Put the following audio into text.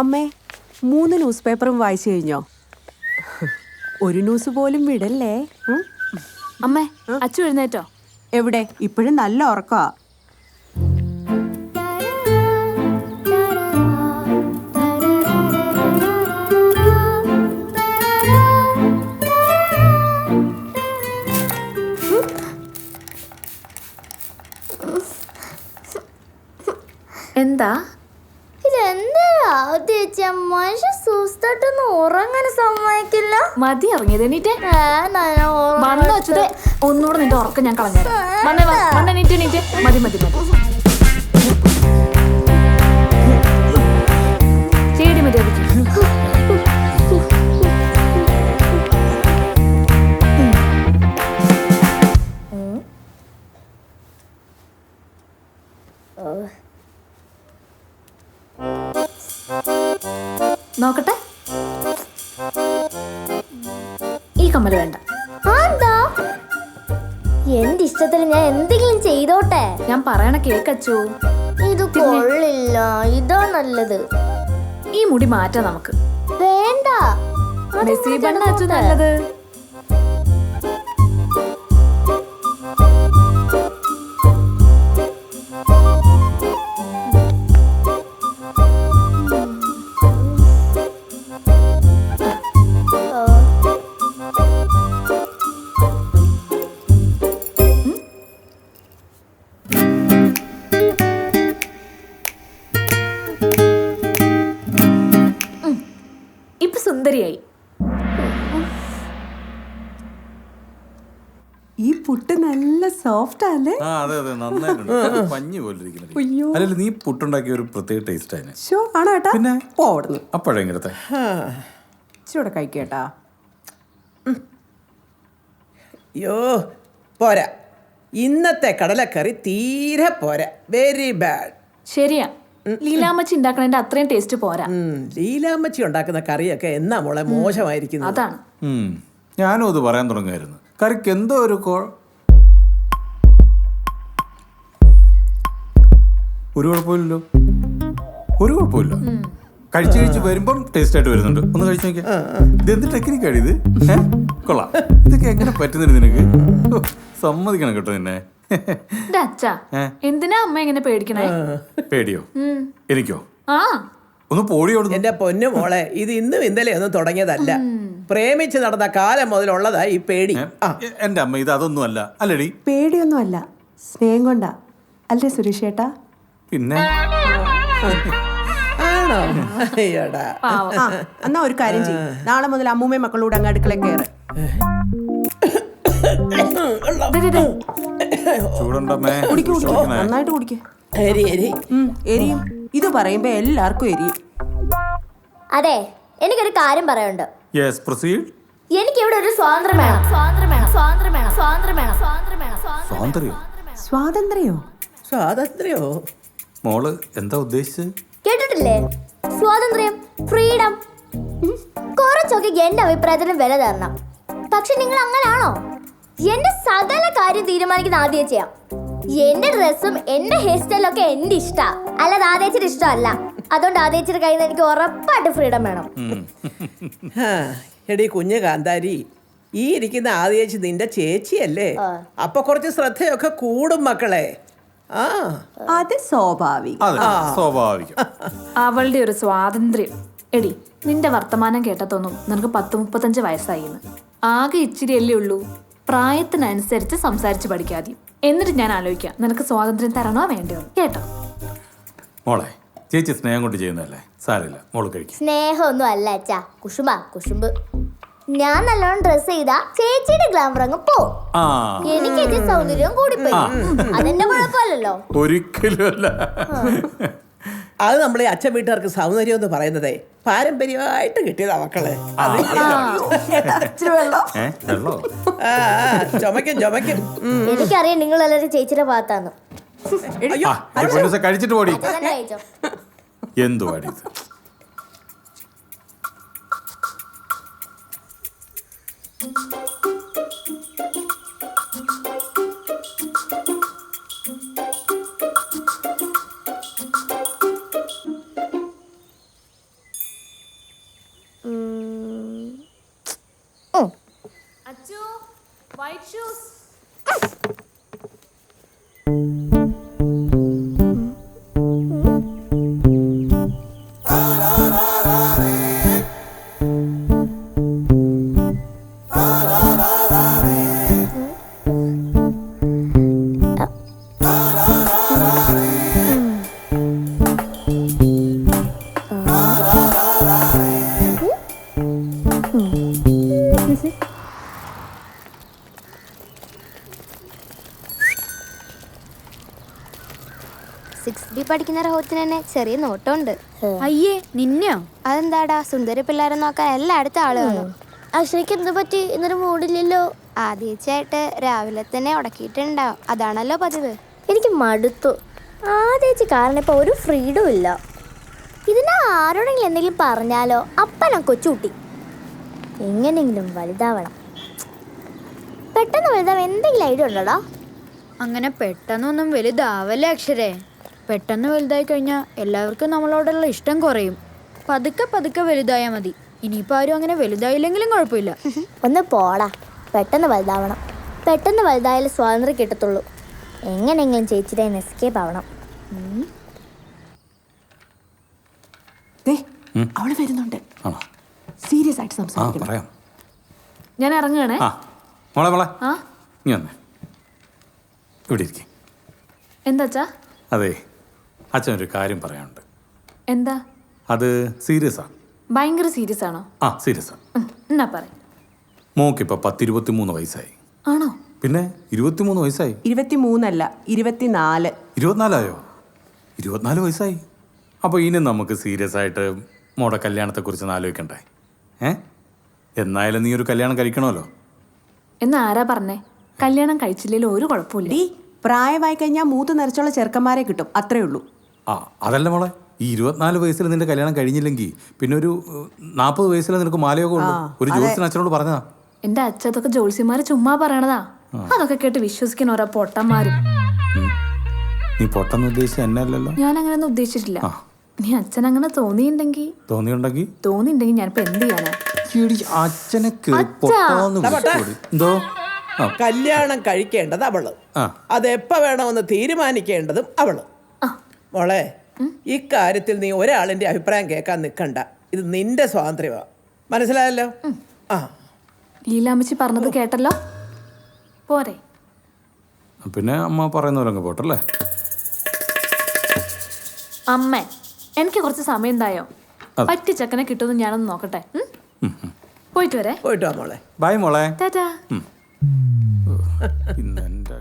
അമ്മേ 3 ന്യൂസ് പേപ്പറും വായിച്ചു കഴിഞ്ഞോ? ഒരു ന്യൂസ് പോലും വിടല്ലേ. അമ്മേ അച്ചു എഴുന്നേറ്റോ? എവിടെ? ഇപ്പോഴും നല്ല ഉറക്കമാ. എന്താ മനുഷ്യ സുസ്തായിട്ടൊന്നും ഉറങ്ങാൻ സമ്മതിക്കില്ല. മതി ഇറങ്ങിയത് എണീറ്റേ. വന്നു വെച്ചത് ഒന്നുകൂടെ നിന്റെ ഉറക്കം ഞാൻ കളഞ്ഞേരാം. എണീറ്റ് എണീറ്റ്. മതി മതി മതി. ചേടി മതി. നോക്കട്ടെ. ഈ കമ്മല് വേണ്ട. എന്റെ ഇഷ്ടത്തിന് ഞാൻ എന്തെങ്കിലും ചെയ്തോട്ടെ. ഞാൻ പറയണ കേക്കച്ചു. ഇത് കൊള്ളില്ല. ഇതാ നല്ലത്. ഈ മുടി മാറ്റാം നമുക്ക്. വേണ്ട. നസീബണ്ണ അച്ചു നല്ലത്. ഇപ്പൊ സുന്ദരിയായി. ഈ പുട്ട് നല്ല സോഫ്റ്റ് അല്ലേ? അതെ അതെ നന്നായിട്ടുണ്ട്. പഞ്ഞി പോലെ അല്ലല്ലോ. നീ പുട്ടുണ്ടാക്കിയ ഒരു പ്രത്യേക ടേസ്റ്റ് ആയിരുന്നു. ആണോ ഏട്ടാ? പിന്നെ പോടുന്നു അപ്പോഴെങ്ങനത്തെ ചൂടെ കഴിക്കേട്ടാ. യോ പോരാ. ഇന്നത്തെ കടലക്കറി തീരെ പോരാ. Very bad. ശരിയാ. ലീലാമ്മച്ചി ഉണ്ടാക്കണതിന്റെ അത്രയും ടേസ്റ്റ് പോരാ. ലീലാമ്മച്ചി ഉണ്ടാക്കുന്ന കറിയൊക്കെ എന്നാ മോളെ മോശമായിരിക്കുന്നു. അതാണ്. ഞാനും അത് പറയാൻ തുടങ്ങുമായിരുന്നു. കറിക്ക് എന്തോ ഒരു കുഴപ്പമില്ലല്ലോ. ഒരു കുഴപ്പമില്ല. കഴിച്ച് കഴിച്ച് വരുമ്പം ടേസ്റ്റ് ആയിട്ട് വരുന്നുണ്ട്. ഒന്ന് കഴിച്ചു നോക്കിയാ. ഇതെന്ത് ടെക്നിക്കാണ് ഇത്? കൊള്ളാം. ഇതൊക്കെ എങ്ങനെ പറ്റുന്നുണ്ട് നിനക്ക്? സമ്മതിക്കണം കേട്ടോ നിന്നെ. അച്ഛാ എന്തിനാ അമ്മ എങ്ങനെ പേടിക്കണേ? പേടിയോ? എനിക്കോ? ആ ഒന്ന് പോടിയോ. എന്റെ പൊന്നു മോളെ, ഇത് ഇന്നും ഇന്നലെ ഒന്നും തുടങ്ങിയതല്ല. പ്രേമിച്ച് നടന്ന കാലം മുതലുള്ളതാ ഈ പേടി. എന്റെ അമ്മ ഇത് അതൊന്നും അല്ല. അല്ലടി, പേടിയൊന്നും അല്ല, സ്നേഹം കൊണ്ടാ. അല്ലേ സുരേഷ് ഏട്ടാ? പിന്നെ ആണോ? അയ്യോടാ. എന്നാ ഒരു കാര്യം ചെയ്യും, നാളെ മുതൽ അമ്മൂമ്മയും മക്കളോട് അങ്ങ് അടുക്കള കയറ്. നന്നായിട്ട് കുടിക്ക. എരിയും. ഇത് പറയുമ്പോ എല്ലാവർക്കും എരിയും. അതെ, എനിക്കൊരു കാര്യം പറയാനുണ്ട്. എനിക്കിവിടെ ഒരു സ്വാതന്ത്ര്യം വേണം. സ്വാതന്ത്ര്യോ? സ്വാതന്ത്ര്യോ? മോള് എന്താ ഉദ്ദേശിച്ചത്? കേട്ടിട്ടില്ലേ? സ്വാതന്ത്ര്യം, ഫ്രീഡം. കുറച്ചൊക്കെ എന്റെ അഭിപ്രായത്തിന് വില തരണം. പക്ഷെ നിങ്ങൾ അങ്ങനാണോ? എന്റെ സകല കാര്യം തീരുമാനിക്കുന്ന ആദ്യം ചെയ്യാം. എന്റെ ഡ്രസ്സും എന്റെ ഹെയർ സ്റ്റൈലും ഒക്കെ എന്റെ ഇഷ്ടാ, അല്ലാതെ ആദ്യച്ചിട്ട് ഇഷ്ടമല്ല. അതുകൊണ്ട് ആദ്യച്ചിട്ട് കയ്യിൽ നിന്ന് എനിക്ക് ഉറപ്പായിട്ട് ഫ്രീഡം വേണം. എടി കുഞ്ഞു കാന്താരി, ഈ ഇരിക്കുന്ന ആദ്യേച്ചി നിന്റെ ചേച്ചിയല്ലേ? അപ്പൊ കുറച്ച് ശ്രദ്ധയൊക്കെ കൂടും മക്കളെ. അത് സ്വാഭാവികം. അവളുടെ ഒരു സ്വാതന്ത്ര്യം. എടി, നിന്റെ വർത്തമാനം കേട്ടതൊന്നും നിനക്ക് 10-35 വയസ്സായിന്ന്. ആകെ ഇച്ചിരിയല്ലേ ഉള്ളൂ. പ്രായത്തിനനുസരിച്ച് സംസാരിച്ച് പഠിക്കാതെ. എന്നിട്ട് ഞാൻ ആലോചിക്കാം നിനക്ക് സ്വാതന്ത്ര്യം തരണോ വേണ്ടയോ കേട്ടോ. മോളെ, ചേച്ചി സ്നേഹം കൊണ്ട് ചെയ്യുന്നതല്ലേ, സാരമില്ല, മോള് കഴിക്കും. സ്നേഹമൊന്നും അല്ല അച്ഛാ, കുശുമ്പ്. ഞാൻ നല്ലോണം ഡ്രസ് ചെയ്താ ചേച്ചിയുടെ ഗ്ലാമർ അങ്ങ് പോ. എനിക്ക് സൗന്ദര്യം കൂടിപ്പോയി. അതെന്റെ കുഴപ്പമല്ലല്ലോ. ഒരിക്കലും അല്ല. അത് നമ്മളെ അച്ഛൻ വീട്ടുകാർക്ക് സൗന്ദര്യം എന്ന് പറയുന്നതേ പാരമ്പര്യമായിട്ട് കിട്ടിയതാ മക്കളെ. ചുമക്കും. എനിക്കറിയാം നിങ്ങൾ എല്ലാവരും ചേച്ചിയുടെ ഭാഗത്താന്ന്. കഴിച്ചിട്ട് പോടി. എന്തുവാടി ഇത്? Achu white shoes. പഠിക്കുന്ന റഹോത്തിന് തന്നെ ചെറിയ നോട്ടമുണ്ട്. അയ്യേ നിന്നെയോ? അതെന്താടാ, സുന്ദരി പിള്ളേരെ നോക്കാൻ എല്ലായിടത്തും ആള് വേണം. അശ്വയ്ക്ക് എന്ത് പറ്റി? ഇന്നൊരു മൂടില്ലല്ലോ. ആദ്യച്ചായിട്ട് രാവിലെ തന്നെ ഉടക്കിയിട്ടുണ്ടാവും, അതാണല്ലോ പതിവ്. എനിക്ക് മടുത്തു. ആദ്യച്ച് കാരണം ഇപ്പൊ ഒരു ഫ്രീഡും ഇല്ല. ഇതിനെ ആരോടെങ്കിലും എന്തെങ്കിലും പറഞ്ഞാലോ അപ്പനാ കൊച്ചുകുട്ടി. എങ്ങനെയെങ്കിലും വലുതാവണം. പെട്ടെന്ന് വലുതാവാൻ എന്തെങ്കിലും ഐഡിയ ഉണ്ടോടാ? അങ്ങനെ പെട്ടെന്നൊന്നും വലുതാവല്ലേ അക്ഷരേ. പെട്ടെന്ന് വലുതായി കഴിഞ്ഞാൽ എല്ലാവർക്കും നമ്മളോടുള്ള ഇഷ്ടം കുറയും. പതുക്കെ പതുക്കെ വലുതായാൽ മതി. ഇനിയിപ്പോൾ ആരും അങ്ങനെ വലുതായില്ലെങ്കിലും കുഴപ്പമില്ല. ഒന്ന് പോടാ. പെട്ടെന്ന് വലുതാവണം. പെട്ടെന്ന് വലുതായാലും സ്വാതന്ത്ര്യം കിട്ടത്തുള്ളൂ. എങ്ങനെയെങ്കിലും ചേച്ചിയുടെ എസ്കേപ്പ് ആവണം. ദേ, അവള് വരുന്നുണ്ട്. ആണോ? സീരിയസ് ആയിട്ട് ആ സംസാരിക്കണം. പറയാം. ഞാൻ ഇറങ്ങുകയാണേ. ആ മോളെ ആ നീ വന്നേ, ഇവിടെ ഇരിക്കേ. എന്താച്ചാ? അതെ, അച്ഛനൊരു കാര്യം പറയാനുണ്ട്. എന്താ? അത് സീരിയസാ. ഭയങ്കര സീരിയസ് ആണോ? ആ സീരിയസാ. എന്നാ പറ. മോക്കിപ്പോൾ 10-23 വയസ്സായി. ആണോ? പിന്നെ 23 വയസ്സായി. 23 24. 24 24 വയസ്സായി. അപ്പോൾ ഇനി നമുക്ക് സീരിയസ് ആയിട്ട് മോടെ കല്യാണത്തെക്കുറിച്ച് ആലോചിക്കണ്ടേ? എന്നായാലും നീ ഒരു കല്യാണം കഴിക്കണമല്ലോ. എന്നാ ആരാ പറഞ്ഞേ? കല്യാണം കഴിച്ചില്ലെങ്കിൽ ഒരു കുഴപ്പമില്ല. ഡീ, പ്രായമായി കഴിഞ്ഞാൽ മൂത്ത് നരച്ചുള്ള ചെറുക്കന്മാരെ കിട്ടും, അത്രേ ഉള്ളൂ. ആ അതല്ല മോളെ, ഈ 24 വയസ്സിൽ നിന്റെ കല്യാണം കഴിഞ്ഞില്ലെങ്കിൽ പിന്നെ ഒരു 40 വയസ്സിൽ നിനക്ക് മാലയോഗം ഉള്ളൂ. ഒരു ജോത്സ്യൻ അച്ഛനോട് പറഞ്ഞതാ. എന്റെ അച്ഛതൊക്കെ ജോത്സ്യന്മാര് ചുമ്മാ പറയണതാ. അതൊക്കെ കേട്ട് വിശ്വസിക്കുന്ന ഓരോ പൊട്ടന്മാരും. നീ പൊട്ടെന്ന് ഉദ്ദേശിച്ച എന്നെ അല്ലല്ലോ. ഞാൻ അങ്ങനെയൊന്നും ഉദ്ദേശിച്ചിട്ടില്ല. നീ അച്ഛൻ അങ്ങനെ തോന്നിയിട്ടുണ്ടെങ്കിൽ ഞാനിപ്പോ എന്ത് ചെയ്യാനാ? അച്ഛനെ പൊട്ടാന്ന് വിളിച്ചോടി. എന്തോ കല്യാണം കഴിക്കേണ്ടത് അവള്, അതെപ്പ വേണമെന്ന് തീരുമാനിക്കേണ്ടതും അവള്. മോളെ, ഇക്കാര്യത്തിൽ നീ ഒരാളിന്റെ അഭിപ്രായം കേൾക്കാൻ നിൽക്കണ്ട. ഇത് നിന്റെ സ്വാതന്ത്ര്യമാണ്, മനസ്സിലായല്ലോ? ആ ലീലാമ്മച്ചി പറഞ്ഞത് കേട്ടല്ലോ, പോരെ? പിന്നെ അമ്മ പറയുന്ന പോലെ അങ്ങ് പോട്ടല്ലേ. അമ്മേ, എനിക്ക് കുറച്ച് സമയം എന്തായോ? പറ്റി ചെക്കനെ കിട്ടുമെന്ന് ഞാനൊന്ന് നോക്കട്ടെ. പോയിട്ട് വരെ. പോയിട്ട് വാ മോളെ. ബൈ മോളെ. ടാറ്റാ. ഇന്ന് എൻ്റെ